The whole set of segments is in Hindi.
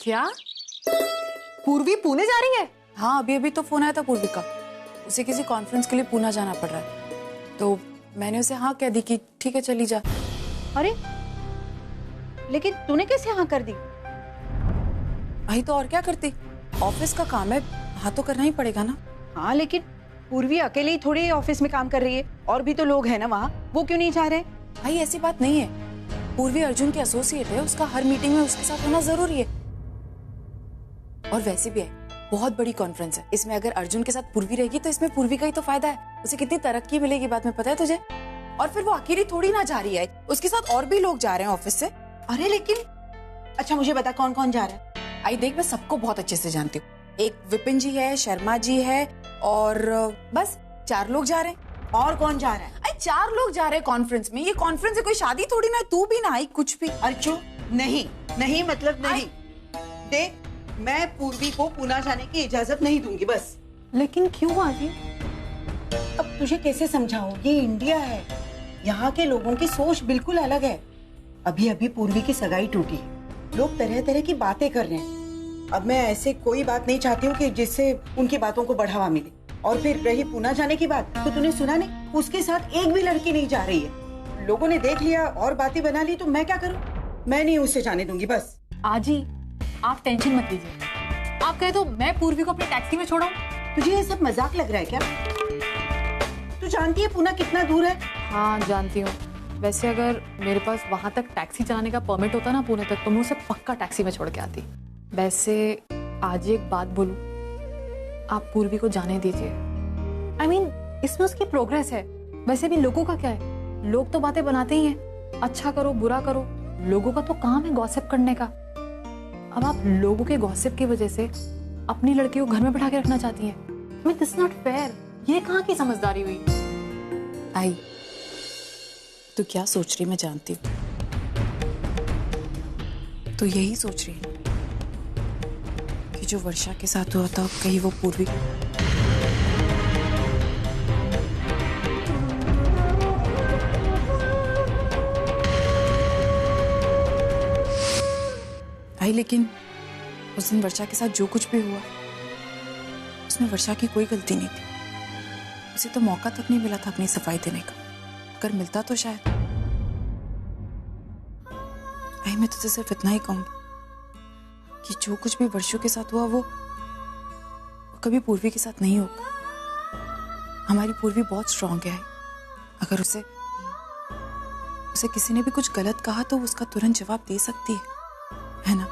क्या? पूर्वी पुणे जा रही है? हाँ, अभी अभी तो फोन आया था पूर्वी का। उसे किसी कॉन्फ्रेंस के लिए पुणे जाना पड़ रहा है, तो मैंने उसे हाँ कह दी कि ठीक है चली जा। अरे लेकिन तूने कैसे हाँ कर दी? भाई तो और क्या करती, ऑफिस का काम है, हाँ तो करना ही पड़ेगा ना। हाँ लेकिन पूर्वी अकेले ही थोड़ी ऑफिस में काम कर रही है, और भी तो लोग हैं ना वहाँ, वो क्यों नहीं जा रहे? भाई ऐसी बात नहीं है, पूर्वी अर्जुन की एसोसिएट है, उसका हर मीटिंग में उसके साथ होना जरूरी है। और वैसे भी है, बहुत बड़ी कॉन्फ्रेंस है, इसमें अगर अर्जुन के साथ पूर्वी रहेगी तो इसमें पूर्वी का ही तो फायदा है, उसे कितनी तरक्की मिलेगी बाद में, पता है तुझे? और फिर वो अकेली थोड़ी ना जा रही है, उसके साथ और भी लोग जा रहे हैं ऑफिस से। अरे लेकिन अच्छा मुझे बता कौन कौन जा रहा है? आई देख, मैं सबको बहुत अच्छे से जानती हूँ, एक विपिन जी है, शर्मा जी है, और बस 4 लोग जा रहे हैं। और कौन जा रहा है? अरे 4 लोग जा रहे हैं कॉन्फ्रेंस में, ये कॉन्फ्रेंस है, कोई शादी थोड़ी ना है, तू भी ना आई कुछ भी। अर्चू नहीं नहीं मतलब नहीं, देख मैं पूर्वी को पुणे जाने की इजाजत नहीं दूंगी बस। लेकिन क्यों आजी? अब तुझे कैसे समझाऊं, ये इंडिया है, यहाँ के लोगों की सोच बिल्कुल अलग है। अभी अभी पूर्वी की सगाई टूटी है, लोग तरह तरह की बातें कर रहे हैं। अब मैं ऐसे कोई बात नहीं चाहती हूँ कि जिससे उनकी बातों को बढ़ावा मिले। और फिर रही पुणे जाने की बात, तो तूने सुना नहीं, उसके साथ एक भी लड़की नहीं जा रही है। लोगों ने देख लिया और बातें बना ली, तो मैं क्या करूँ? मैं नहीं उसे जाने दूंगी बस। आजी आप टेंशन मत लीजिए, आप कहे तो मैं पूर्वी को अपनी टैक्सी में छोड़ाऊं? तुझे ये सब मजाक लग रहा है क्या? तू जानती है पुणे कितना दूर है? हाँ जानती हूँ, वैसे अगर मेरे पास वहां तक टैक्सी चलाने का परमिट होता ना पुणे तक, तो मैं उसे पक्का टैक्सी में छोड़ के आती। वैसे आज एक बात बोलूं, आप पूर्वी को जाने दीजिए। I mean, इसमें उसकी प्रोग्रेस है, वैसे भी लोगों का क्या है, लोग तो बातें बनाते ही हैं, अच्छा करो बुरा करो, लोगों का तो काम है गॉसिप करने का। अब आप लोगों के गॉसिप की वजह से अपनी लड़की को घर में बैठा के रखना चाहती हैं। I mean, this is not fair। ये कहाँ की समझदारी हुई? आई तू क्या सोच रही मैं जानती हूँ, तो यही सोच रही है कि जो वर्षा के साथ हुआ था कहीं वो पूर्वी। आई लेकिन उस दिन वर्षा के साथ जो कुछ भी हुआ उसमें वर्षा की कोई गलती नहीं थी, उसे तो मौका तक नहीं मिला था अपनी सफाई देने का, अगर मिलता तो शायद। आई मैं तुझे सिर्फ इतना ही कहूंगी कि जो कुछ भी वर्षों के साथ हुआ वो कभी पूर्वी के साथ नहीं होगा। हमारी पूर्वी बहुत स्ट्रांग है, अगर उसे किसी ने भी कुछ गलत कहा तो उसका तुरंत जवाब दे सकती है ना?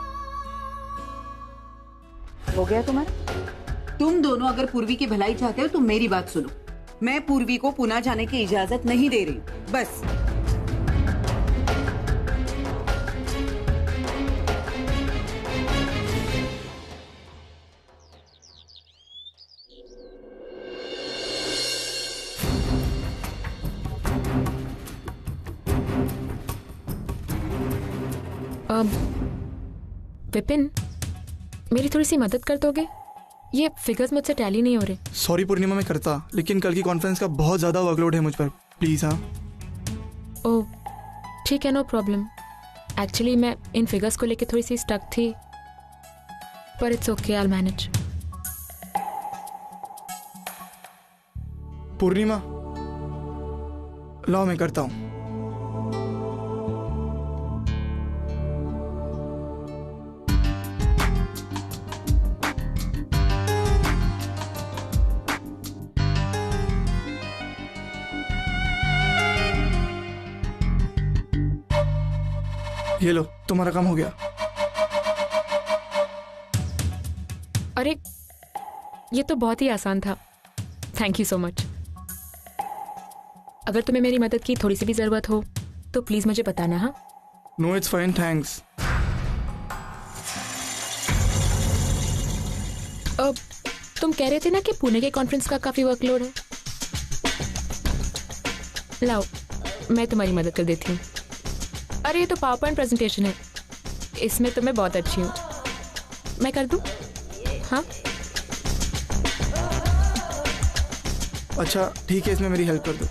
हो गया तुम्हारा? तुम दोनों अगर पूर्वी की भलाई चाहते हो तो मेरी बात सुनो, मैं पूर्वी को पुणे जाने की इजाजत नहीं दे रही, बस। विपिन, मेरी थोड़ी सी मदद कर दोगे? ये फिगर्स मुझसे टैली नहीं हो रहे। सॉरी पूर्णिमा, मैं करता, लेकिन कल की कॉन्फ्रेंस का बहुत ज़्यादा वर्कलोड है मुझ पर, प्लीज़। हाँ ओह ठीक है, नो प्रॉब्लम। एक्चुअली मैं इन फिगर्स को लेके थोड़ी सी स्टक थी, पर it's okay, I will manage. Purnima लाओ मैं करता हूँ। ये लो, तुम्हारा काम हो गया। अरे ये तो बहुत ही आसान था, थैंक यू सो मच। अगर तुम्हें मेरी मदद की थोड़ी सी भी जरूरत हो तो प्लीज मुझे बताना। हाँ नो इट्स फाइन, थैंक्स। अब तुम कह रहे थे ना कि पुणे के कॉन्फ्रेंस का काफी वर्कलोड है। लाओ मैं तुम्हारी मदद कर देती हूँ। अरे ये तो पावर पॉइंट प्रेजेंटेशन है, इसमें तो मैं बहुत अच्छी हूँ, मैं कर दूँ? हाँ अच्छा ठीक है, इसमें मेरी हेल्प कर दो।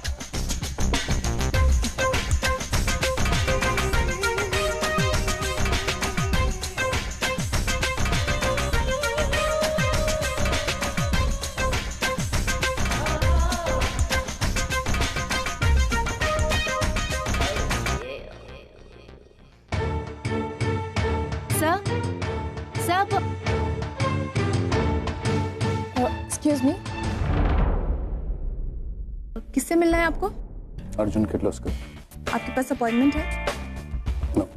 सर सर एक्सक्यूज मी, किससे मिलना है आपको? अर्जुन किर्लोस्कर। आपके पास अपॉइंटमेंट है? नो।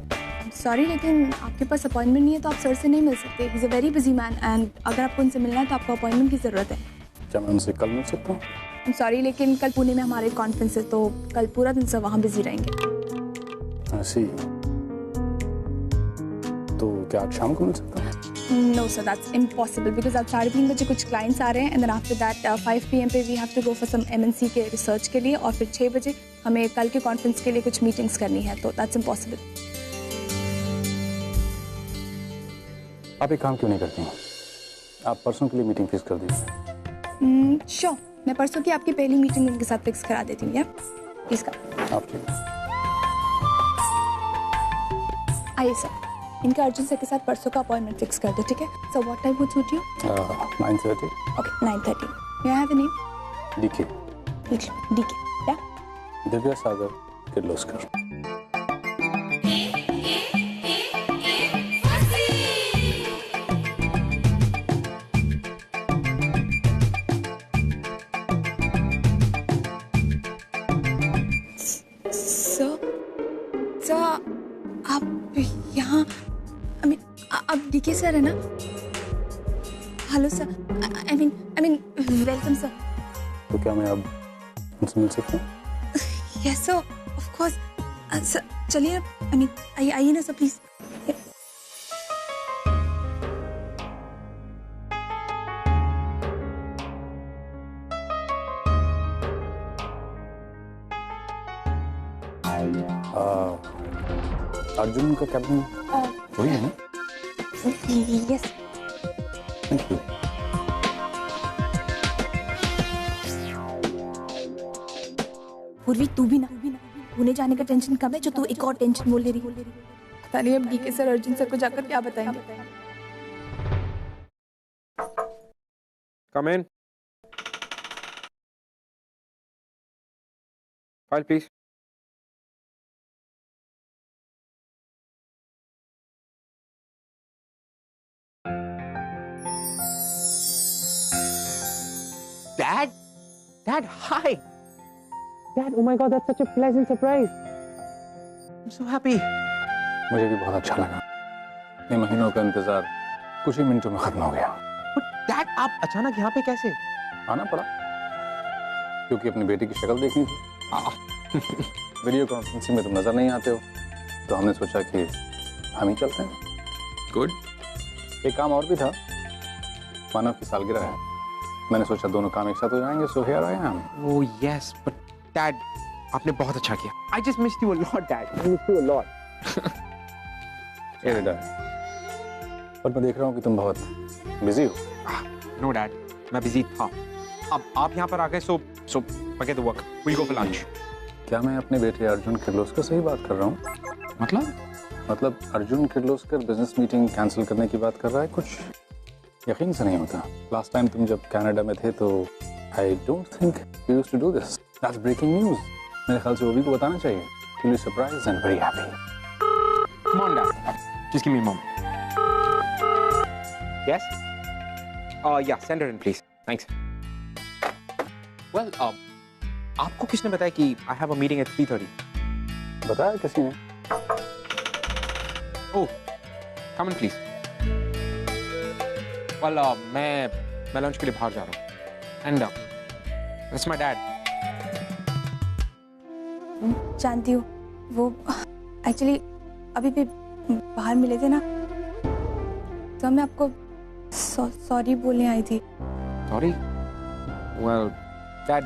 सॉरी, लेकिन आपके पास अपॉइंटमेंट नहीं है तो आप सर से नहीं मिल सकते। He is a very busy man and अगर आपको उनसे मिलना है तो आपको अपॉइंटमेंट की ज़रूरत है। क्या मैं उनसे कल मिल सकता हूँ? सॉरी, लेकिन कल पुणे में हमारे कॉन्फ्रेंस है तो कल पूरा दिन सर वहाँ बिजी रहेंगे। ऐसी तो क्या आज शाम को मिल सकता हूँ? No sir, that's impossible because आज 3:30 बजे कुछ clients आ रहे हैं and then after that 5 PM पे we have to go for some MNC के research के लिए और फिर 6 बजे हमें कल के conference के लिए कुछ meetings करनी है तो that's impossible. आप एक काम क्यों नहीं करती हैं? आप परसों के लिए मीटिंग फिक्स कर दीजिए। Sure, मैं परसों की आपकी पहली मीटिंग उनके साथ फिक्स करा देती हूँ। या प्लीज का आप ठीक आइए सर, इनका अर्जुन सर के साथ परसों का अपॉइंटमेंट फिक्स कर दो, ठीक है? So what time would suit you? 9:30 okay 9:30। May I have a name? DK. लिख लो, डीके। या दिव्या सागर किर्लोस्कर। सर आप यहाँ आप डीके सर है ना? Hello sir, I mean welcome sir. तो क्या मैं अब उनसे मिल सकता हूँ? Yes sir, of course sir. चलिए ना, आइए ना सर प्लीज। अर्जुन का कैबिन वही है ना? यस। Thank you. पूर्वी तू भी ना पुणे जाने का टेंशन कम है जो तू एक और टेंशन मोल ले रही। पता नहीं अब डीके सर अर्जुन सर को जाकर क्या बताएंगे। Come in. File, please. Dad? Dad, hi! Dad, oh my God, that's such a pleasant surprise. I'm so happy. मुझे भी बहुत अच्छा लगा। इतने महीनों का इंतजार कुछ ही मिनटों में खत्म हो गया। But Dad, आप अचानक यहाँ पे कैसे? आना पड़ा क्योंकि अपनी बेटी की शक्ल देखनी थी। वीडियो कॉन्फ्रेंसिंग में तुम नजर नहीं आते हो तो हमने सोचा कि हम ही चलते हैं। Good. एक काम और भी था, मानव की सालगिरह है। मैंने सोचा दोनों काम एक साथ हो जाएंगे, so here I am. Oh yes, but Dad, आपने बहुत अच्छा किया. I just missed you a lot, Dad. I missed you a lot. Hey, Dad. पर मैं देख रहा हूँ कि तुम बहुत बिजी हो। No, Dad. मैं बिजी था। अब आप यहाँ पर आ गए, so forget the work. We'll go for lunch. क्या मैं अपने बेटे अर्जुन किर्लोस्कर से ही बात कर रहा हूँ? मतलब Arjun Kirloskar business meeting cancel करने की बात कर रहा है। कुछ यकीन से नहीं होता। लास्ट टाइम तुम जब कनाडा में थे तो I don't think you used to do this. That's breaking news. मेरे ख्याल से वो भी को बताना चाहिए। He'll be surprised and very happy. Come on, Dad. Just give me a moment. Yes? Yeah, send her in, please. Thanks. Well, आपको किसने बताया कि I have a meeting at 3:30? बताया किसी ने? Oh, come in, please. Well, मैं लंच के लिए बाहर जा रहा हूँ. And that's my dad. जानती हूँ, वो एक्चुअली अभी भी बाहर मिले थे ना, तो मैं आपको सॉरी बोलने आई थी। Sorry? Well, Dad,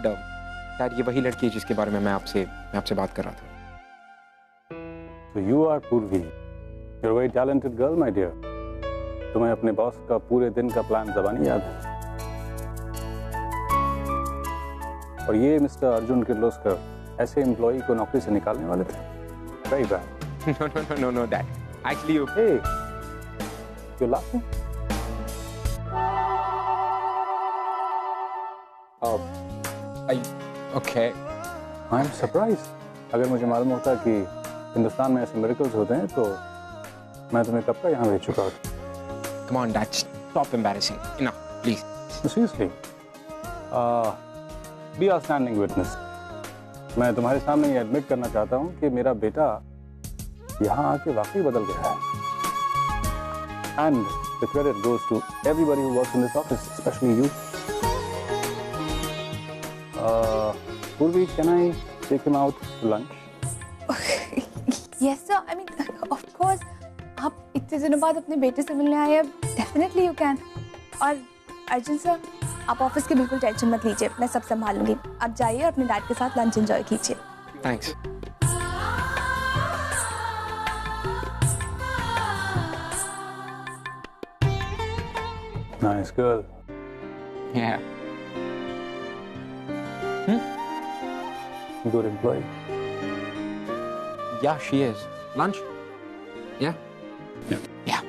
ये वही लड़की है जिसके बारे में मैं आपसे बात कर रहा था। So you are Purvi. You're a very talented girl, my dear. तुम्हें अपने बॉस का पूरे दिन का प्लान ज़बानी याद है। और ये मिस्टर अर्जुन किर्लोस्कर ऐसे एम्प्लॉई को नौकरी से निकालने वाले थे। Very bad. No, Dad. Actually, Hey, you're laughing? Okay. I'm surprised. अगर मुझे मालूम होता कि हिंदुस्तान में ऐसे मिरेकल्स होते हैं तो मैं तुम्हें कब का यहाँ भेज चुका हूँ। Come on, Dad, stop embarrassing. Enough, please. Seriously, be a standing witness. मैं तुम्हारे सामने ये एडमिट करना चाहता हूँ कि मेरा बेटा यहाँ आके वाकई बदल गया है। And the credit goes to everybody who works in this office, especially you. Purvi, can I take him out to lunch? Yes sir, I mean of course. आप इतने दिनों बाद अपने बेटे से मिलने आए हैं, डेफिनेटली यू कैन। और अर्जुन सर, आप ऑफिस की बिल्कुल टेंशन मत लीजिए, मैं सब संभाल लूंगी। आप जाइए और अपने डैड के साथ लंच एंजॉय कीजिए। Thanks. Nice girl. Yeah. Good employee. Yeah, she is. Lunch? Yeah? Yeah.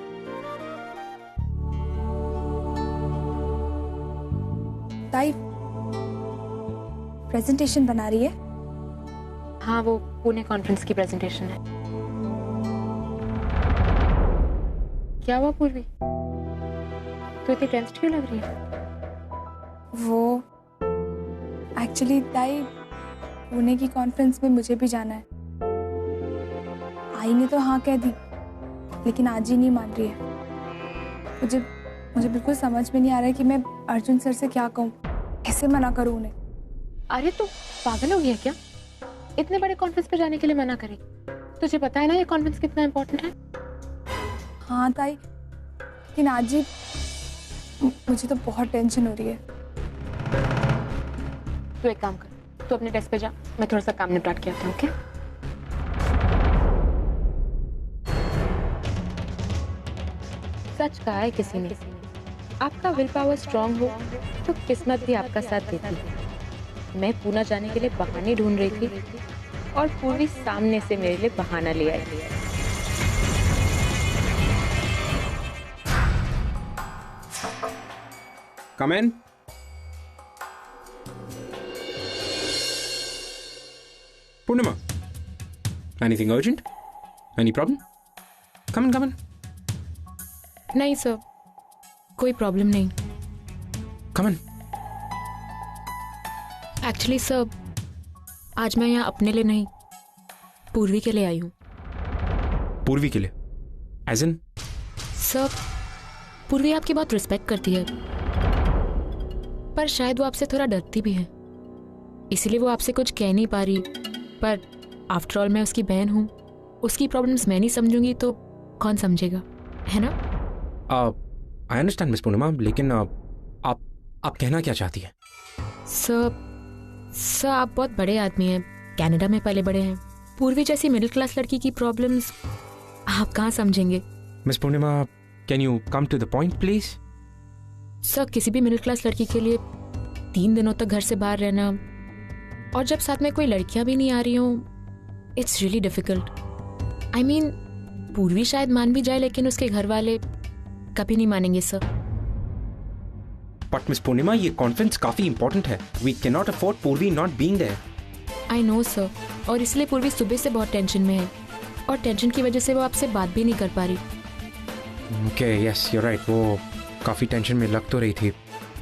ताई, प्रेजेंटेशन बना रही है? हाँ, वो पुणे कॉन्फ्रेंस की प्रेजेंटेशन है। क्या हुआ पूर्वी? तो इतनी टेंस्ड क्यों लग रही है? वो एक्चुअली ताई, पुणे की कॉन्फ्रेंस में मुझे भी जाना है। आई ने तो हाँ कह दी, लेकिन आज ही नहीं मान रही है। मुझे बिल्कुल समझ में नहीं आ रहा है कि मैं अर्जुन सर से क्या कहूँ, कैसे मना करूँ उन्हें। अरे तू पागल हो गया क्या? इतने बड़े कॉन्फ्रेंस पे जाने के लिए मना करेगी? तुझे पता है ना ये कॉन्फ्रेंस कितना इम्पोर्टेंट है। हाँ ताई, लेकिन आज ही मुझे तो बहुत टेंशन हो रही है। तू एक काम कर, तू अपने डेस्क पे जा, मैं थोड़ा सा काम निपटाट के आता हूँ। ओके? सच कहा है किसी ने, आपका विल पावर स्ट्रांग हो तो किस्मत भी आपका साथ देती है। मैं पूना जाने के लिए बहाने ढूंढ रही थी और पूरी सामने से मेरे लिए बहाना ले आई। Come in. Purnima, anything urgent? Any problem? Come in. नहीं सर, कोई प्रॉब्लम नहीं। Come in. एक्चुअली सर, आज मैं यहाँ अपने लिए नहीं, पूर्वी के लिए आई हूँ। पूर्वी के लिए? As in? सर, पूर्वी आपकी बहुत रिस्पेक्ट करती है, पर शायद वो आपसे थोड़ा डरती भी है, इसीलिए वो आपसे कुछ कह नहीं पा रही। पर आफ्टर ऑल मैं उसकी बहन हूँ, उसकी प्रॉब्लम्स मैं नहीं समझूंगी तो कौन समझेगा, है ना? आई अंडरस्टैंड मिस पूर्णिमा, लेकिन आप कहना क्या चाहती हैं? सर आप बहुत बड़े आदमी हैं, कनाडा में पले बड़े हैं। पूर्वी जैसी मिडिल क्लास लड़की की प्रॉब्लम्स आप कहाँ समझेंगे? Miss Purnima, can you come to the point please? Sir, किसी भी मिडिल क्लास लड़की के लिए 3 दिनों तक घर से बाहर रहना, और जब साथ में कोई लड़कियां भी नहीं आ रही हों, it's really difficult. I mean, पूर्वी शायद मान भी जाए, लेकिन उसके घर वाले कभी नहीं मानेंगे सर। बट मिस पूर्णिमा, ये कॉन्फ्रेंस काफी इंपॉर्टेंट है। We can not afford Purvi not being there. I know sir, और इसलिए पूर्वी सुबह से बहुत टेंशन में है, और टेंशन की वजह से वो आपसे बात भी नहीं कर पा रही। ओके, यस यू राइट, वो काफ़ी टेंशन में लग तो रही थी।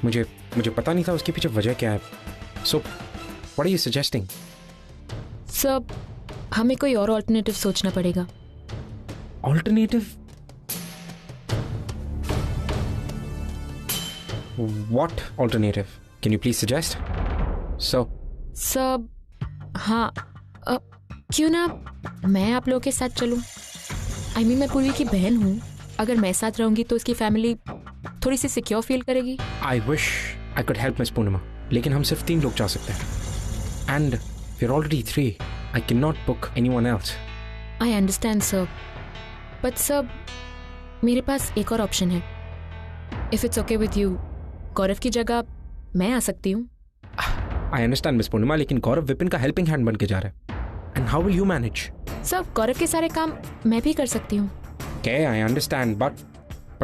मुझे पता नहीं था उसके पीछे वजह क्या है। So what are you suggesting? Sir, हमें कोई और ऑल्टरनेटिव सोचना पड़ेगा। Alternative? What alternative? Can you please suggest? Sir, हाँ, क्यों ना मैं आप लोगों के साथ चलूं? आई मीन, मैं पूर्वी की बहन हूँ, अगर मैं साथ रहूंगी तो उसकी फैमिली थोड़ी सी सिक्योर फील करेगी। I wish I could help miss Purnima, लेकिन हम सिर्फ 3 लोग जा सकते हैं, and we are already 3। I can not book anyone else. I understand sir, but sir, मेरे पास एक और ऑप्शन है। If it's okay with you, Gaurav की जगह मैं आ सकती हूँ। आई अंडरस्टैंड मिस पूर्णिमा, लेकिन गौरव विपिन का हेल्पिंग हैंड बन के जा रहा है, and how will you manage? Sir, Gaurav के सारे काम मैं भी कर सकती हूँ। Okay, I understand, but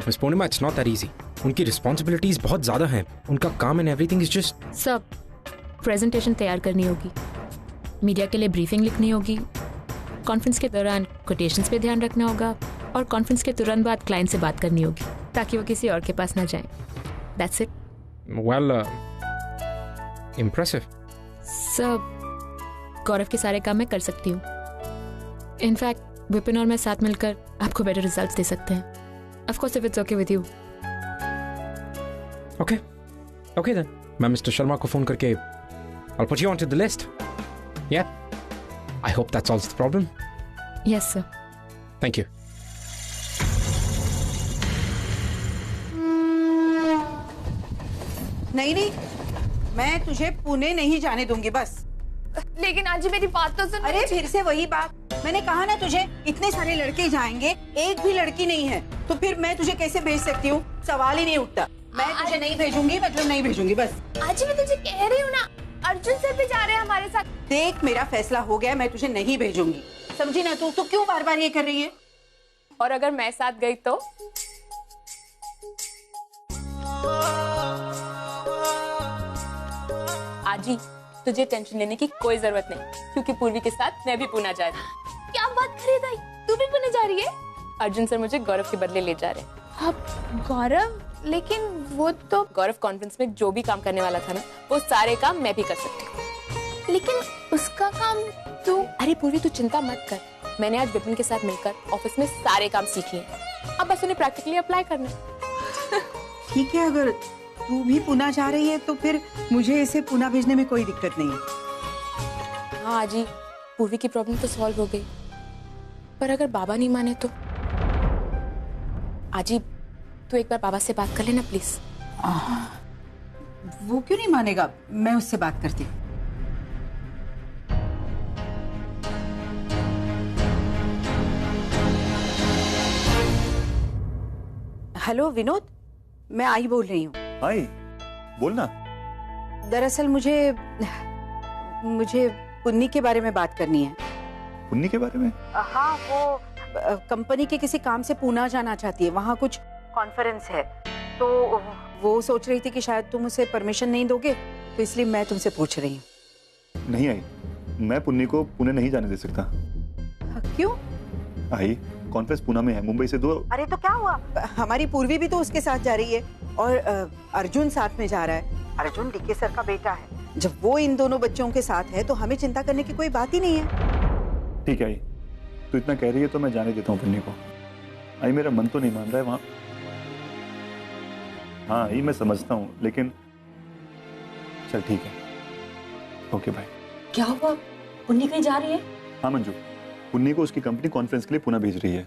Miss Purnima, it's not that easy. उनकी responsibilities बहुत ज़्यादा हैं। उनका काम and everything is just... सब प्रेजेंटेशन तैयार करनी होगी, मीडिया के लिए ब्रीफिंग लिखनी होगी, कॉन्फ्रेंस के दौरान कोटेशंस पे ध्यान रखना होगा, और कॉन्फ्रेंस के तुरंत बाद क्लाइंट से बात करनी होगी ताकि वो किसी और के पास ना जाए। That's it. Well, impressive. सब गौरव के सारे काम मैं कर सकती हूँ। इनफैक्ट विपिन और मैं साथ मिलकर आपको बेटर रिजल्ट्स दे सकते हैं। Of course if it's okay with you. Okay then मैं मिस्टर शर्मा को फोन करके I'll put you onto the list. Yeah. I hope that solves the problem. Yes, sir. Thank you. नहीं, मैं तुझे पुणे नहीं जाने दूंगी बस। लेकिन आज मेरी बात तो सुन। अरे फिर से वही बात। मैंने कहा ना तुझे, इतने सारे लड़के जाएंगे, एक भी लड़की नहीं है, तो फिर मैं तुझे कैसे भेज सकती हूँ? सवाल ही नहीं उठता। मैं तुझे नहीं भेजूंगी, मतलब नहीं भेजूंगी बस। आज मैं तुझे कह रही हूँ ना, अर्जुन सर भी जा रहे हैं हमारे साथ। देख, मेरा फैसला हो गया, मैं तुझे नहीं भेजूंगी, समझी ना? तू क्यों बार बार ये कर रही है? और अगर मैं साथ गई तो? आजी, तुझे टेंशन लेने की कोई जरूरत नहीं, क्योंकि पूर्वी के साथ मैं भी पुणे जा रही हूँ। क्या बात कर रही है दाई? तू भी पुणे जा रही है? अर्जुन सर मुझे गौरव के बदले ले जा रहे हैं। अब गौरव, लेकिन वो तो गौरव कॉन्फ्रेंस में जो भी काम करने वाला था ना, वो सारे काम मैं भी कर सकती हूँ। लेकिन उसका काम तू। अरे पूर्वी, तू चिंता मत कर। मैंने आज विपिन के साथ मिलकर ऑफिस में सारे काम सीखे हैं, अब बस उन्हें प्रैक्टिकली अप्लाई करना है। ठीक है, अगर तू भी पुणे जा रही है तो फिर मुझे इसे पुणे भेजने में कोई दिक्कत नहीं है। हाँ आजी, पूर्वी की प्रॉब्लम तो सॉल्व हो गई, पर अगर बाबा नहीं माने तो? आजी, तू एक बार बाबा से बात कर लेना प्लीज। वो क्यों नहीं मानेगा? मैं उससे बात करती हूँ। हेलो विनोद, मैं आई बोल रही हूँ। आई, बोलना। दरअसल मुझे पुन्नी के बारे में बात करनी है। पुन्नी के बारे में? हाँ, वो कंपनी के किसी काम से पुणे जाना चाहती है, वहाँ कुछ कॉन्फ्रेंस है, तो वो सोच रही थी कि शायद तुम उसे परमिशन नहीं दोगे, तो इसलिए मैं तुमसे पूछ रही हूँ। नहीं आई, मैं पुन्नी को पुणे नहीं जाने दे सकता। क्यों? आई, कॉन्फ्रेंस पुणे में है, मुंबई से दूर। अरे तो क्या हुआ? हमारी पूर्वी भी तो उसके साथ जा रही है, और अर्जुन साथ में जा रहा है। अर्जुन डीके सर का बेटा है। जब वो इन दोनों बच्चों के साथ है तो हमें चिंता करने की कोई बात ही नहीं है। ठीक है आई, तू इतना कह रही है तो मैं जाने देता हूँ पुन्नी को। आई, मेरा मन तो नहीं मान रहा है वहाँ। हाँ आई, मैं समझता हूँ, लेकिन चल ठीक है, ओके बाय। क्या हुआ? पुन्नी कहीं जा रही है? हाँ मंजू, पुन्नी को उसकी कंपनी कॉन्फ्रेंस के लिए पुणे भेज रही है।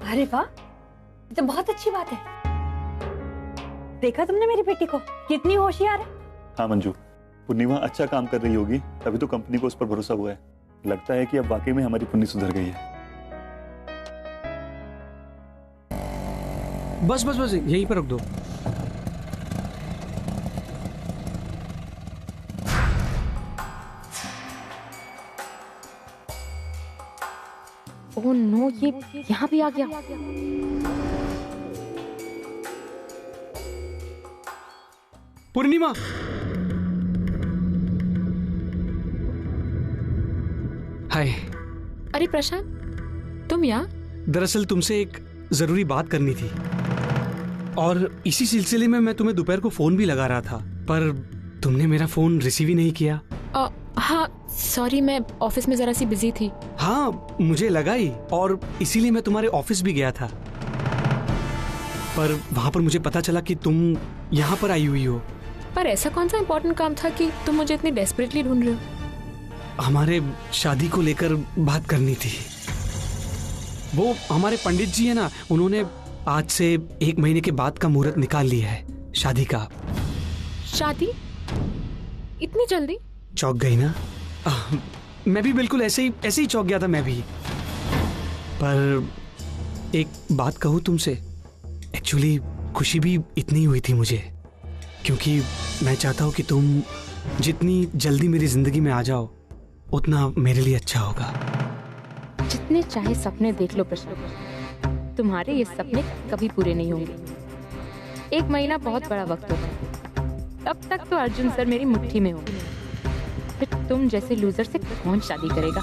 अरे वाह, ये तो बहुत अच्छी बात है। देखा तुमने मेरी बेटी को, कितनी होशियार है। हाँ मंजू, पुन्नी वहाँ अच्छा काम कर रही होगी, तभी तो कंपनी को उस पर भरोसा हुआ है। लगता है कि अब वाकई में हमारी पुन्नी सुधर गई है। बस बस बस, यहीं पर रख दो। ओह नो, ये यहाँ भी आ गया। पूर्णिमा, हाय। अरे प्रशांत, तुम यहाँ? दरअसल तुमसे एक जरूरी बात करनी थी, और इसी सिलसिले में मैं तुम्हें दोपहर को फोन भी लगा रहा था, पर तुमने मेरा फोन रिसीव ही नहीं किया। हाँ सॉरी, मैं ऑफिस में जरा सी बिजी थी। हाँ मुझे लगा ही, और इसीलिए मैं तुम्हारे ऑफिस भी गया था, पर वहां पर मुझे पता चला कि तुम यहाँ पर आई हुई हो। पर ऐसा कौन सा इम्पोर्टेंट काम था कि तुम मुझे इतनी डेस्परेटली ढूंढ रहे हो? हमारे शादी को लेकर बात करनी थी। वो हमारे पंडित जी है ना, उन्होंने आज से 1 महीने के बाद का मुहूर्त निकाल लिया है शादी का। शादी? इतनी जल्दी? चौंक गई ना? मैं भी बिल्कुल ऐसे ही चौंक गया था मैं भी। पर एक बात कहूँ तुमसे, एक्चुअली खुशी भी इतनी हुई थी मुझे, क्योंकि मैं चाहता हूँ कि तुम जितनी जल्दी मेरी जिंदगी में आ जाओ उतना मेरे लिए अच्छा होगा। जितने चाहे सपने देख लो प्रशांत, तुम्हारे ये सपने कभी पूरे नहीं होंगे। 1 महीना बहुत बड़ा वक्त होता है, तब तक तो अर्जुन सर मेरी मुट्ठी में होंगे। फिर तुम जैसे लूजर से कौन शादी करेगा?